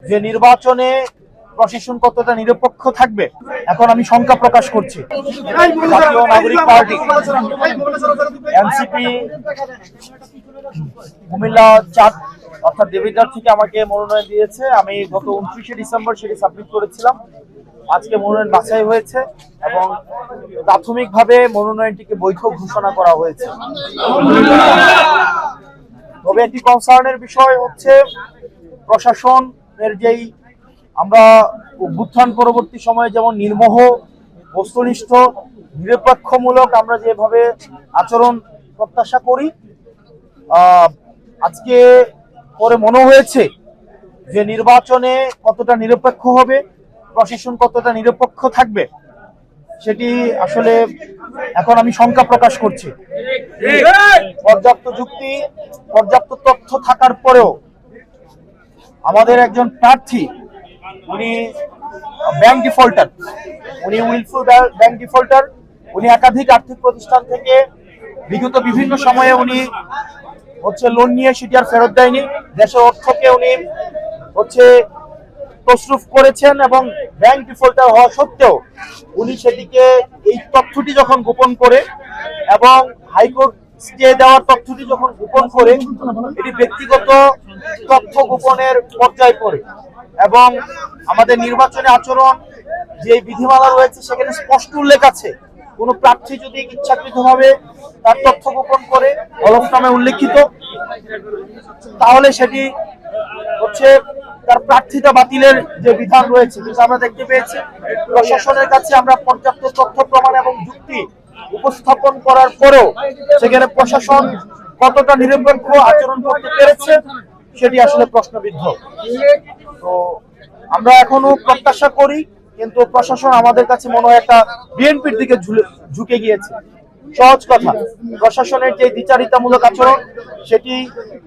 যে নির্বাচনে প্রশাসন কতটা নিরপেক্ষ থাকবে এখন আমি শঙ্কা প্রকাশ করছি। জাতীয় নাগরিক পার্টি এনসিপি কুমিল্লা ৪ অর্থাৎ দেবিদ্বার থেকে আমাকে মনোনয়ন দিয়েছে। আমি গত 29শে ডিসেম্বর সেটি সাবমিট করেছিলাম। আজকে মনোনয়ন বাছাই হয়েছে এবং প্রাথমিকভাবে মনোনয়নটিকে বৈধ ঘোষণা করা হয়েছে। তবে একটি কনসার্নের বিষয় হচ্ছে প্রশাসনের যেই আমরা অভ্যুত্থান পরবর্তী সময়ে যেমন নির্মোহ, বস্তুনিষ্ঠ, নিরপেক্ষমূলক আমরা যেভাবে আচরণ প্রত্যাশা করি, আজকে পরে মনে হয়েছে যে নির্বাচনে কতটা নিরপেক্ষ হবে, প্রশাসন কতটা নিরপেক্ষ থাকবে সেটি আসলে এখন আমি শঙ্কা প্রকাশ করছি। পর্যাপ্ত যুক্তি, পর্যাপ্ত তথ্য থাকার পরেও আমাদের একজন প্রার্থী উনি ব্যাংক ডিফল্টার, উনি উইলফুল ব্যাংক ডিফল্টার। উনি একাধিক আর্থিক প্রতিষ্ঠান থেকে বিগত বিভিন্ন সময়ে উনি লোন নিয়ে সেটি আর ফেরত দেয়নি। দেশের অর্থকে উনি তছরুফ করেছেন এবং ব্যাংক ডিফল্টার হওয়া সত্ত্বেও উনি সেটিকে এই তথ্যটি যখন গোপন করে এবং হাইকোর্ট স্টে দেওয়ার তথ্যটি যখন গোপন করে এটি ব্যক্তিগত তথ্য গোপনের পর্যায়ে পড়ে এবং আমাদের নির্বাচনী আচরণ যে বিধিমালা রয়েছে সেখানে স্পষ্ট উল্লেখ আছে কোন প্রার্থী যদি ইচ্ছাকৃতভাবে তার তথ্য গোপন করে হলফনামে উল্লেখিত তাহলে সেটি তার প্রার্থিতা বাতিলের যে বিধান রয়েছে। কিন্তু আমরা দেখতে পেয়েছি প্রশাসনের কাছে আমরা পর্যাপ্ত তথ্য প্রমাণ এবং যুক্তি উপস্থাপন করার পরেও সেখানে প্রশাসন কতটা নিরপেক্ষ আচরণ করতে পেরেছে সেটি আসলে প্রশ্নবিদ্ধ। তো আমরা এখনো প্রত্যাশা করি, কিন্তু প্রশাসন আমাদের কাছে মনে হয় একটা বিএনপির দিকে ঝুঁকে গিয়েছে। সহজ কথা, প্রশাসনের যে দ্বিচারিতামূলক আচরণ সেটি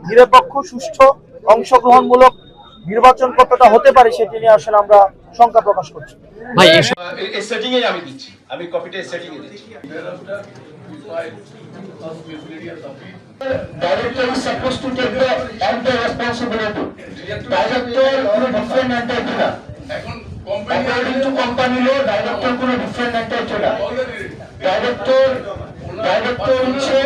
নিরপেক্ষ, সুষ্ঠু, অংশগ্রহণমূলক নির্বাচন কতটা হতে পারে সেটি নিয়ে আসলে আমরা শঙ্কা প্রকাশ করছি। ভাই এই সেটিং এ আমি দিচ্ছি, আমি কপিটা সেটিং এ দিচ্ছি। Director is supposed to take the entire responsibility. Director কোনো different entity না। According to company law, director কোনো different entity না। Director হচ্ছে